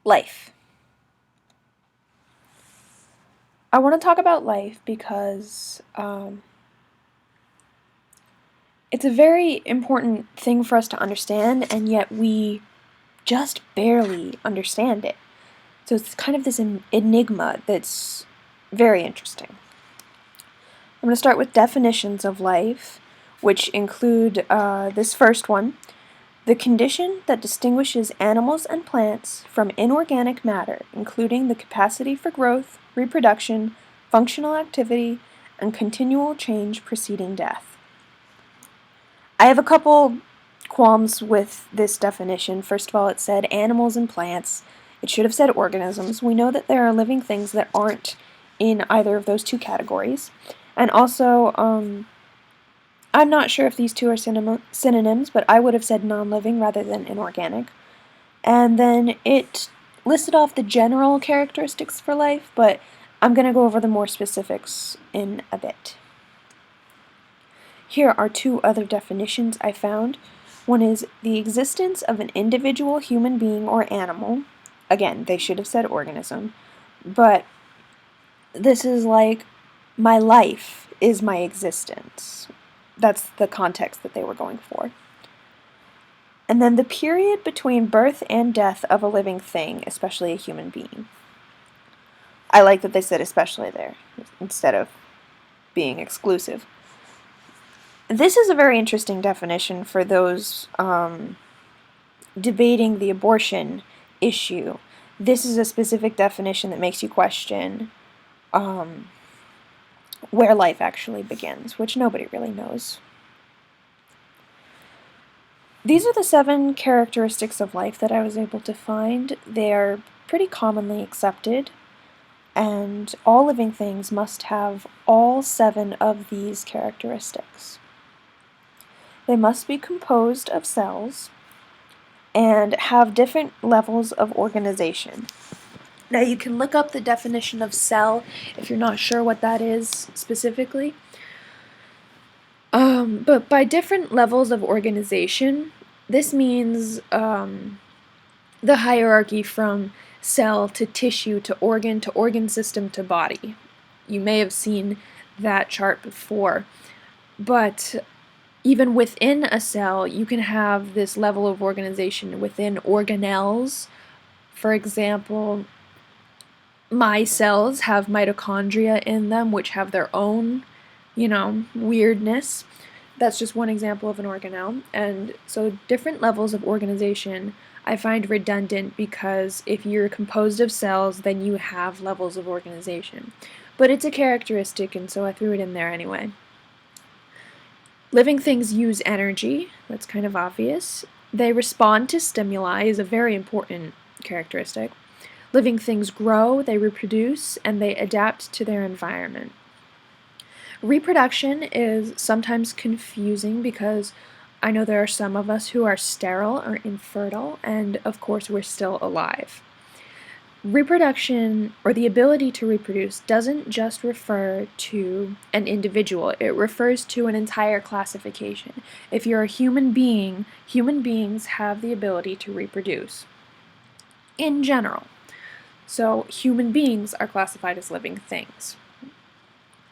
Life. I want to talk about life because it's a very important thing for us to understand, and yet we just barely understand it. So it's kind of this enigma that's very interesting. I'm going to start with definitions of life, which include this first one: the condition that distinguishes animals and plants from inorganic matter, including the capacity for growth, reproduction, functional activity, and continual change preceding death. I have a couple qualms with this definition. First of all, it said animals and plants. It should have said organisms. We know that there are living things that aren't in either of those two categories. And also, I'm not sure if these two are synonyms, but I would have said non-living rather than inorganic. And then it listed off the general characteristics for life, but I'm going to go over the more specifics in a bit. Here are two other definitions I found. One is the existence of an individual human being or animal. Again, they should have said organism, but this is like, my life is my existence. That's the context that they were going for. And then the period between birth and death of a living thing, especially a human being. I like that they said especially there, instead of being exclusive. This is a very interesting definition for those debating the abortion issue. This is a specific definition that makes you question where life actually begins, which nobody really knows. These are the 7 characteristics of life that I was able to find. They are pretty commonly accepted, and all living things must have all 7 of these characteristics. They must be composed of cells and have different levels of organization. Now, you can look up the definition of cell if you're not sure what that is specifically. But by different levels of organization, this means the hierarchy from cell to tissue to organ system to body. You may have seen that chart before, but even within a cell, you can have this level of organization within organelles. For example, my cells have mitochondria in them, which have their own, weirdness. That's just one example of an organelle. And so different levels of organization I find redundant, because if you're composed of cells, then you have levels of organization. But it's a characteristic, and so I threw it in there anyway. Living things use energy. That's kind of obvious. They respond to stimuli is a very important characteristic. Living things grow, they reproduce, and they adapt to their environment. Reproduction is sometimes confusing because I know there are some of us who are sterile or infertile, and of course we're still alive. Reproduction, or the ability to reproduce, doesn't just refer to an individual. It refers to an entire classification. If you're a human being, human beings have the ability to reproduce in general. So human beings are classified as living things.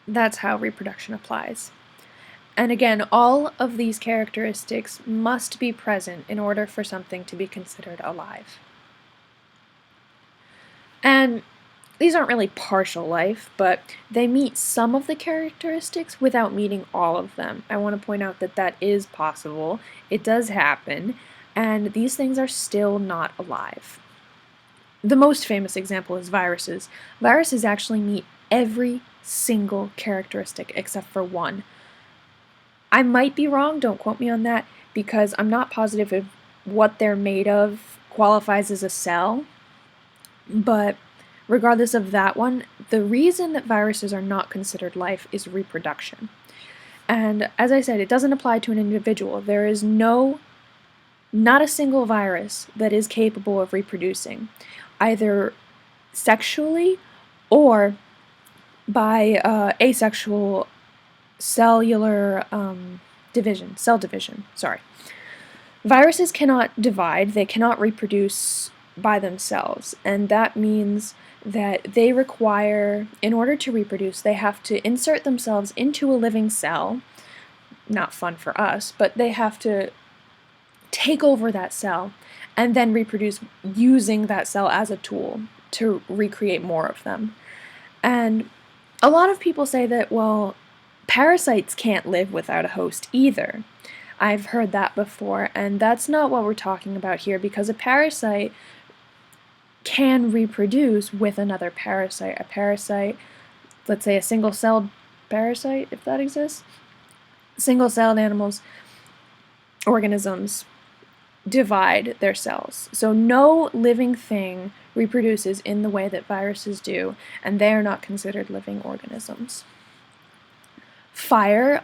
That's how reproduction applies. And again, all of these characteristics must be present in order for something to be considered alive. And these aren't really partial life, but they meet some of the characteristics without meeting all of them. I want to point out that that is possible. It does happen, and these things are still not alive. The most famous example is viruses. Viruses actually meet every single characteristic except for one. I might be wrong, don't quote me on that, because I'm not positive if what they're made of qualifies as a cell. But regardless of that one, the reason that viruses are not considered life is reproduction. And as I said, it doesn't apply to an individual. There is not a single virus that is capable of reproducing, either sexually or by asexual cellular cell division. Viruses cannot divide, they cannot reproduce by themselves, and that means that they require, in order to reproduce, they have to insert themselves into a living cell. Not fun for us, but they have to take over that cell and then reproduce using that cell as a tool to recreate more of them. And a lot of people say that, well, parasites can't live without a host either. I've heard that before, and that's not what we're talking about here, because a parasite can reproduce with another parasite. A parasite, let's say a single-celled parasite, if that exists, single-celled organisms divide their cells. So no living thing reproduces in the way that viruses do, and they are not considered living organisms. Fire,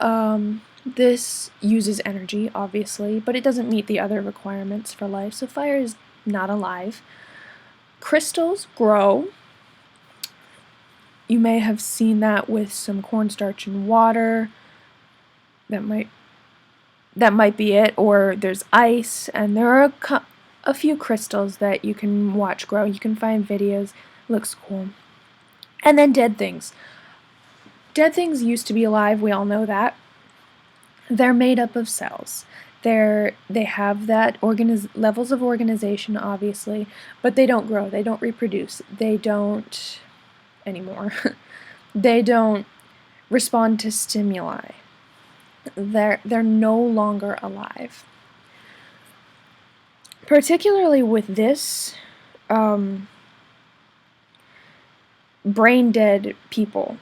this uses energy, obviously, but it doesn't meet the other requirements for life, so fire is not alive. Crystals grow. You may have seen that with some cornstarch and water. That might be it, or there's ice, and there are a few crystals that you can watch grow. You can find videos. It looks cool. And then dead things. Dead things used to be alive, we all know that. They're made up of cells. They have that levels of organization, obviously, but they don't grow, they don't reproduce, they don't anymore. They don't respond to stimuli. They're no longer alive. Particularly with this, brain dead people.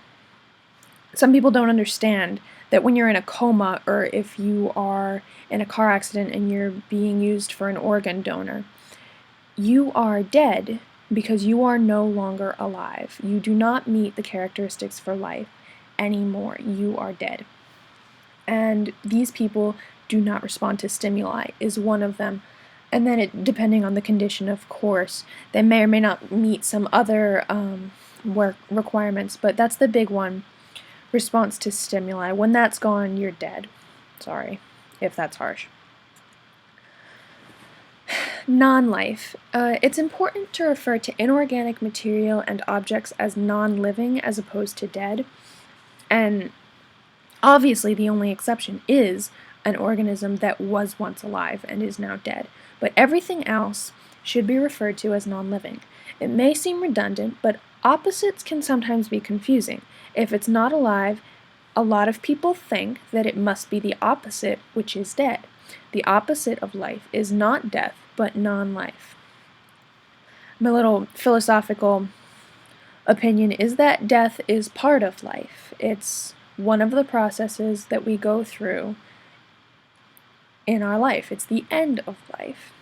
Some people don't understand that when you're in a coma, or if you are in a car accident and you're being used for an organ donor, you are dead because you are no longer alive. You do not meet the characteristics for life anymore. You are dead. And these people do not respond to stimuli is one of them. And then depending on the condition, of course, they may or may not meet some other requirements, but that's the big one. Response to stimuli. When that's gone, you're dead. Sorry if that's harsh. Non-life. It's important to refer to inorganic material and objects as non-living as opposed to dead. And obviously the only exception is an organism that was once alive and is now dead. But everything else should be referred to as non-living. It may seem redundant, but opposites can sometimes be confusing. If it's not alive, a lot of people think that it must be the opposite, which is dead. The opposite of life is not death, but non-life. My little philosophical opinion is that death is part of life. It's one of the processes that we go through in our life. It's the end of life.